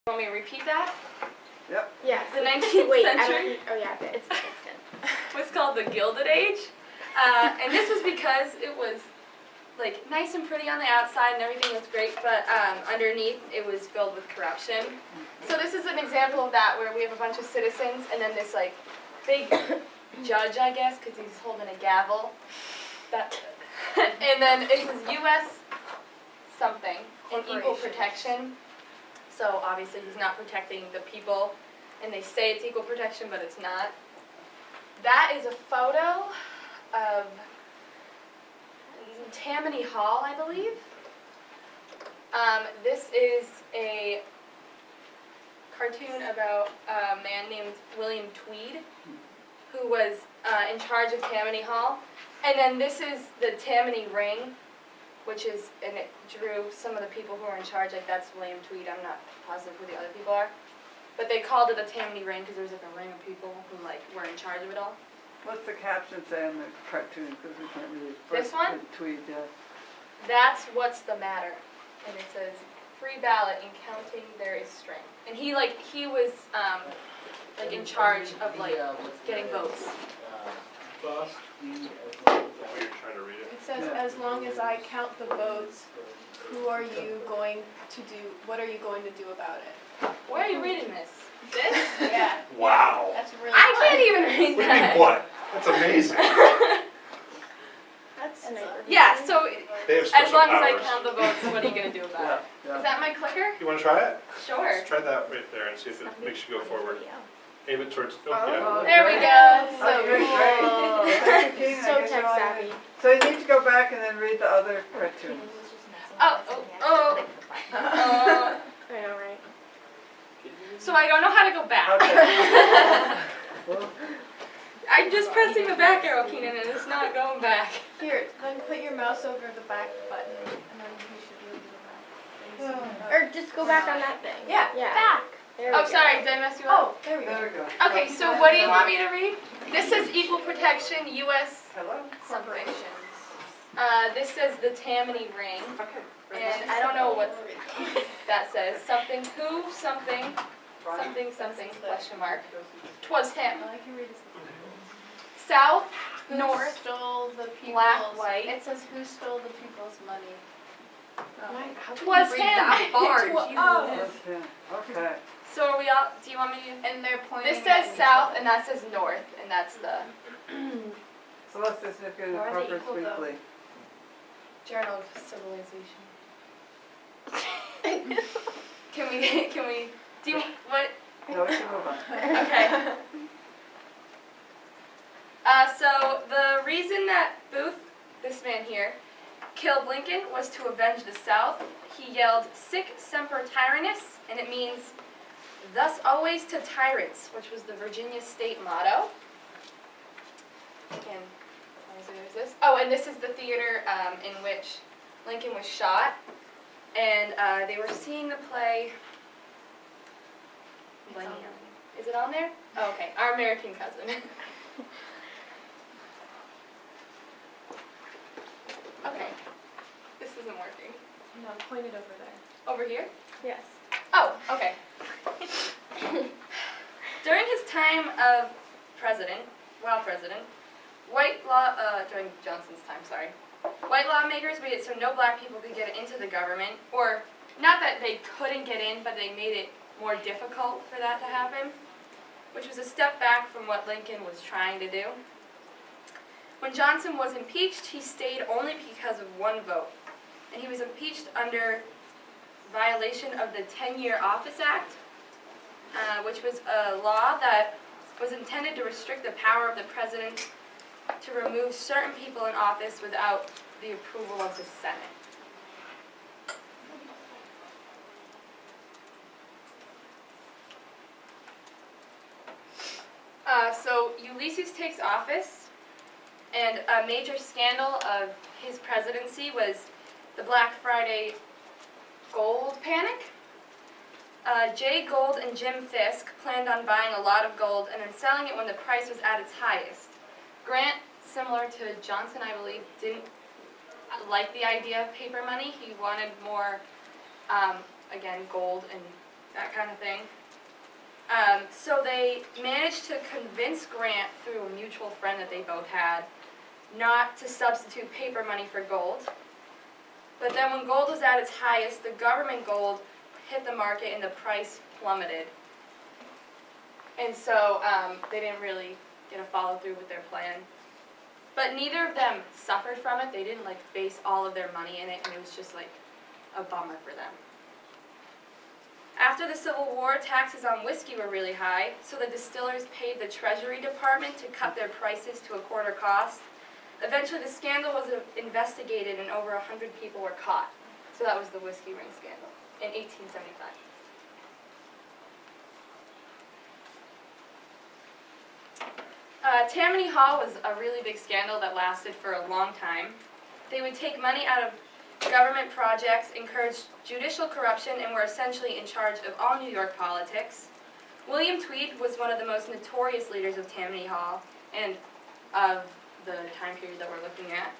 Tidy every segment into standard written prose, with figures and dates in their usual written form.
Want me to repeat that? Yep. Yeah. The 19th Wait, century oh yeah, it's good. was called the Gilded Age. And this was because it was like nice and pretty on the outside and everything was great, but underneath it was filled with corruption. So this is an example of that, where we have a bunch of citizens and then this like big judge, I guess, because he's holding a gavel. And then it says U.S. something and equal protection. So obviously he's not protecting the people, and they say it's equal protection, but it's not. That is a photo of Tammany Hall, I believe. This is a cartoon about a man named William Tweed, who was in charge of Tammany Hall. And then this is the Tammany Ring, which is, and it drew some of the people who are in charge, like that's William Tweed, I'm not positive who the other people are. But they called it the Tammany Ring because there was like a ring of people who like were in charge of it all. What's the caption say on the cartoon? Because we can't read it. This one? Tweed, yeah. That's what's the matter. And it says, free ballot, in counting there is strength. And he was like in charge of like getting votes. You're trying to read it. It says, Yeah. as long as I count the votes, what are you going to do about it? Where are you reading this? This? Yeah. Wow. That's really I fun. can't even read What do you mean, that. what? That's amazing. That's Yeah, so They have as special long as I powers. count the votes, what are you going to do about Yeah, it? yeah. Is that my clicker? You want to try it? Sure. Just try that right there and see if it makes you go forward. Aim it towards, oh, Oh, yeah. There we go. Oh, So great, cool. great. Dr. King, I So guess tech you're on savvy. it. So you need to go back and then read the other cartoons. Oh. I know, right? So I don't know how to go back. Okay. Well, I'm just pressing the back arrow, Keenan, and it's not going back. Here, then put your mouse over the back button, and then you should really do the back. Or just go back on that thing. Yeah, Yeah. back. There we Oh, go. sorry, did I mess you up? Oh, there we go. there we go. Okay, so what do you want me to read? This says equal protection, U.S. Hello? something. This says the Tammany Ring, Okay. and I don't know what that says. Something who, something, question mark. 'Twas him. I can read this. South, Who north, stole the people's... black, white. It says, who stole the people's money? How can Twas you read him. that far? Oh. That's him. Okay. So are we all, do you want me to? And they're pointing This says at south, and that says north, and that's the So what's the significant Or are they Progress equal, though? Weekly? Journal of Civilization. Can we, do you, what? No, we should move on. Okay. So the reason that Booth, this man here, killed Lincoln was to avenge the South. He yelled, "Sic semper tyrannis," and it means, "Thus always to tyrants," which was the Virginia state motto. And there's this. Oh, and this is the theater in which Lincoln was shot, and they were seeing the play. Is it on there? Oh, okay. Our American Cousin. Okay. This isn't working. No, point it over there. Over here? Yes. Oh, okay. During his time of president, during Johnson's time, sorry, white lawmakers made it so no black people could get into the government, or not that they couldn't get in, but they made it more difficult for that to happen, which was a step back from what Lincoln was trying to do. When Johnson was impeached, he stayed only because of one vote, and he was impeached under violation of the 10-Year Office Act, which was a law that was intended to restrict the power of the president to remove certain people in office without the approval of the Senate. So Ulysses takes office, and a major scandal of his presidency was the Black Friday gold panic. Jay Gould and Jim Fisk planned on buying a lot of gold and then selling it when the price was at its highest. Grant, similar to Johnson, I believe, didn't like the idea of paper money. He wanted more, again, gold and that kind of thing. So they managed to convince Grant, through a mutual friend that they both had, not to substitute paper money for gold. But then when gold was at its highest, the government gold hit the market and the price plummeted. And so they didn't really get a follow through with their plan. But neither of them suffered from it. They didn't like base all of their money in it, and it was just like a bummer for them. After the Civil War, taxes on whiskey were really high, so the distillers paid the Treasury Department to cut their prices to a quarter cost. Eventually, the scandal was investigated and over 100 people were caught. So that was the whiskey ring scandal in 1875. Tammany Hall was a really big scandal that lasted for a long time. They would take money out of government projects, encouraged judicial corruption, and were essentially in charge of all New York politics. William Tweed was one of the most notorious leaders of Tammany Hall and of the time period that we're looking at.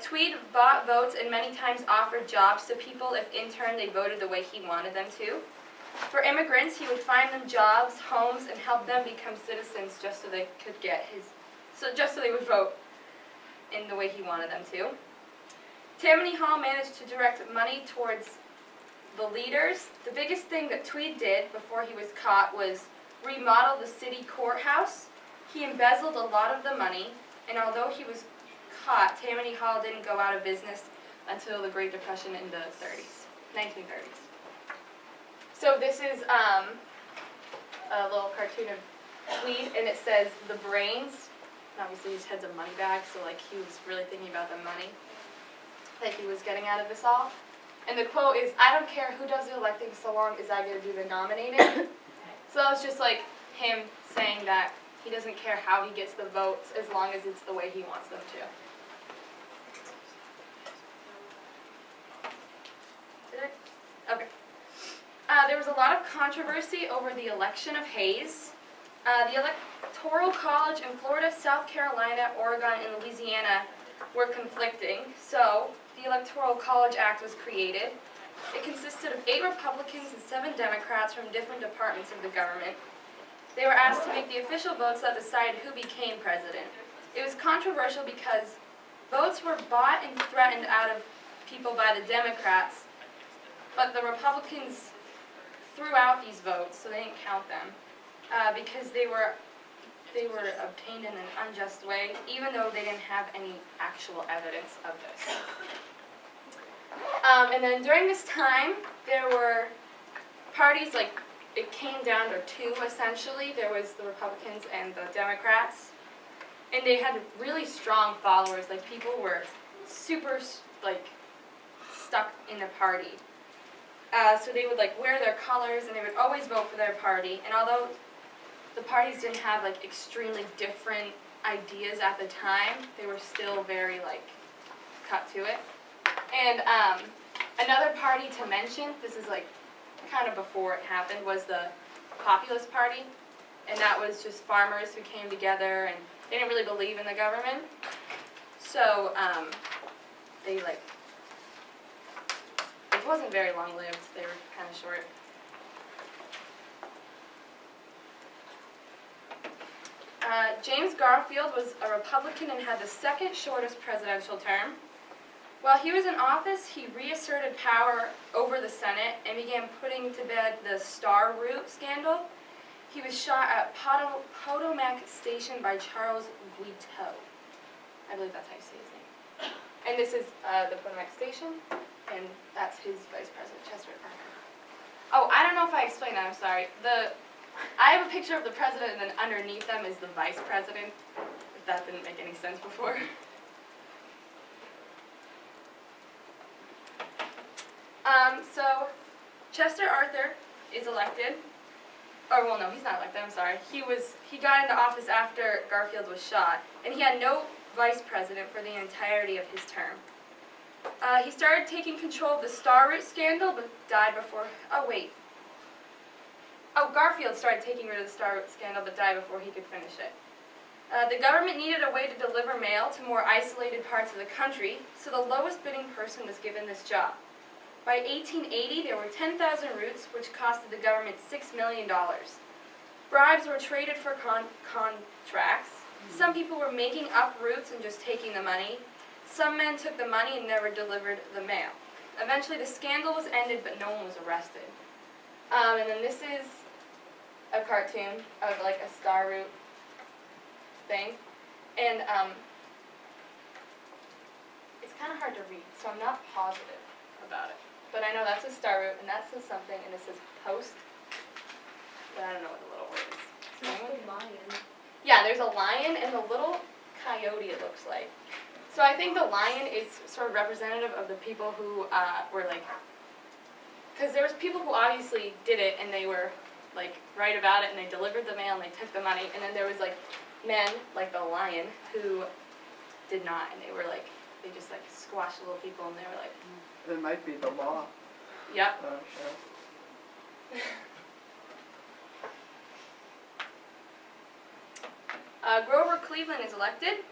Tweed bought votes and many times offered jobs to people if in turn they voted the way he wanted them to. For immigrants, he would find them jobs, homes, and help them become citizens just so they could get just so they would vote in the way he wanted them to. Tammany Hall managed to direct money towards the leaders. The biggest thing that Tweed did before he was caught was remodel the city courthouse. He embezzled a lot of the money, and although he was caught, Tammany Hall didn't go out of business until the Great Depression in the 1930s. So this is a little cartoon of Tweed, and it says the brains. And obviously his head's a money bag, so like he was really thinking about the money that he was getting out of this all. And the quote is, "I don't care who does the electing so long as I get to do the nominating." So that was just like him saying that he doesn't care how he gets the votes as long as it's the way he wants them to. Did it? Okay. There was a lot of controversy over the election of Hayes. The Electoral College in Florida, South Carolina, Oregon, and Louisiana were conflicting, so the Electoral College Act was created. It consisted of 8 Republicans and 7 Democrats from different departments of the government. They were asked to make the official votes that decided who became president. It was controversial because votes were bought and threatened out of people by the Democrats, but the Republicans threw out these votes, so they didn't count them, because they were obtained in an unjust way, even though they didn't have any actual evidence of this. And then during this time, there were parties, like, it came down to 2, essentially. There was the Republicans and the Democrats, and they had really strong followers. Like, people were super, like, stuck in the party. So they would like wear their colors, and they would always vote for their party. And although the parties didn't have like extremely different ideas at the time, they were still very like cut to it. And another party to mention, this is like kind of before it happened, was the Populist Party, and that was just farmers who came together, and they didn't really believe in the government. So they like. It wasn't very long-lived. They were kind of short. James Garfield was a Republican and had the 2nd shortest presidential term. While he was in office, he reasserted power over the Senate and began putting to bed the Star Route scandal. He was shot at Potomac Station by Charles Guiteau. I believe that's how you say his name. And this is the Potomac Station. And that's his vice president, Chester Arthur. Oh, I don't know if I explained that, I'm sorry. I have a picture of the president, and then underneath them is the vice president, if that didn't make any sense before. So Chester Arthur is elected. Or, well, no, he's not elected, I'm sorry. He got into office after Garfield was shot, and he had no vice president for the entirety of his term. He started taking control of the Star Route scandal, but died before. Garfield started taking rid of the Star Route scandal, but died before he could finish it. The government needed a way to deliver mail to more isolated parts of the country, so the lowest bidding person was given this job. By 1880, there were 10,000 routes, which costed the government $6 million. Bribes were traded for contracts. Some people were making up routes and just taking the money. Some men took the money and never delivered the mail. Eventually, the scandal was ended, but no one was arrested. And then this is a cartoon of like a star route thing. And it's kind of hard to read, so I'm not positive about it. But I know that's a star route, and that says something, and it says post. But I don't know what the little word is. Yeah, there's a lion and a little coyote, it looks like. So I think the lion is sort of representative of the people who were like, because there was people who obviously did it and they were like right about it and they delivered the mail and they took the money, and then there was like men like the lion who did not, and they were like, they just like squashed little people and they were like, It might be the law, yep. sure. Grover Cleveland is elected.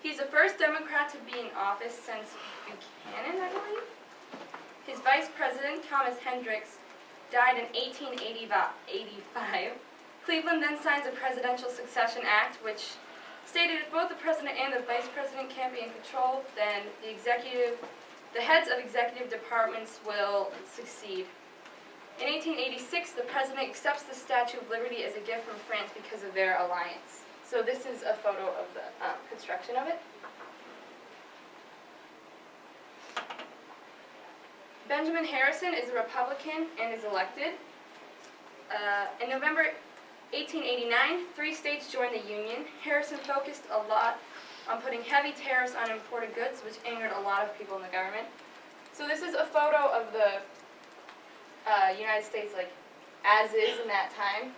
He's the first Democrat to be in office since Buchanan, I believe. His vice president, Thomas Hendricks, died in 1885. Cleveland then signs a Presidential Succession Act, which stated if both the president and the vice president can't be in control, then the heads of executive departments will succeed. In 1886, the president accepts the Statue of Liberty as a gift from France because of their alliance. So this is a photo of the construction of it. Benjamin Harrison is a Republican and is elected. In November 1889, 3 states joined the Union. Harrison focused a lot on putting heavy tariffs on imported goods, which angered a lot of people in the government. So this is a photo of the United States, like, as is in that time.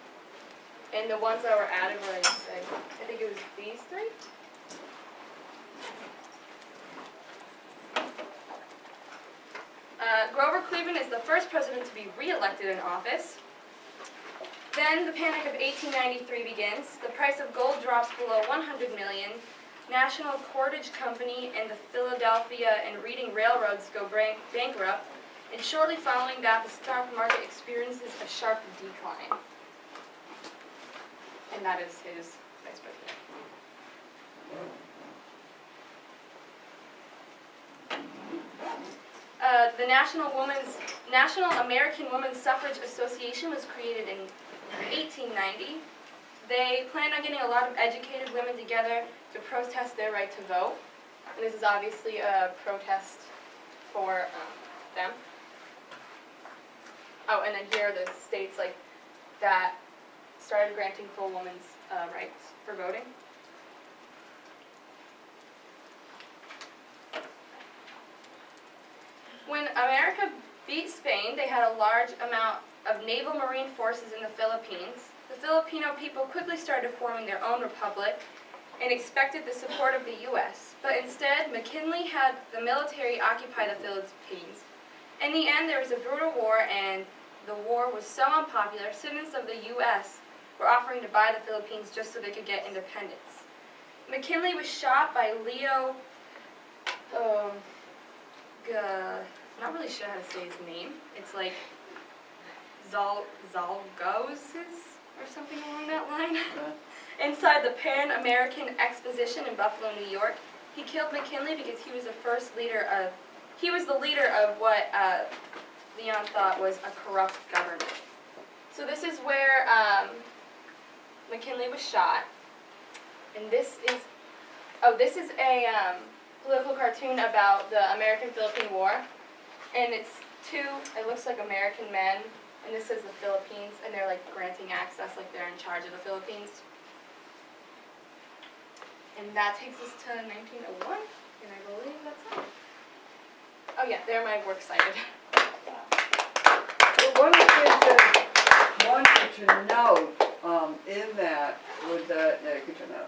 And the ones that were added were, I think it was these 3. Grover Cleveland is the first president to be re-elected in office. Then the Panic of 1893 begins. The price of gold drops below 100 million. National Cordage Company and the Philadelphia and Reading Railroads go bankrupt. And shortly following that, the stock market experiences a sharp decline. And that is his vice president. The National American Women's Suffrage Association was created in 1890. They planned on getting a lot of educated women together to protest their right to vote. And this is obviously a protest for them. Oh, and then here are the states like that started granting full women's rights for voting. When America beat Spain, they had a large amount of naval marine forces in the Philippines. The Filipino people quickly started forming their own republic and expected the support of the U.S. But instead, McKinley had the military occupy the Philippines. In the end, there was a brutal war, and the war was so unpopular, citizens of the U.S. were offering to buy the Philippines just so they could get independence. McKinley was shot by Leo, not really sure how to say his name. It's like Zalgoses or something along that line. Inside the Pan American Exposition in Buffalo, New York, he killed McKinley because he was the leader of what Leon thought was a corrupt government. So this is where McKinley was shot, and this is a political cartoon about the American-Philippine War, and it looks like American men, and this is the Philippines, and they're like granting access, like they're in charge of the Philippines. And that takes us to 1901, and I believe that's it. Oh yeah, there my works cited. Well, one of the things that I wanted to note in that would, yeah, good to know.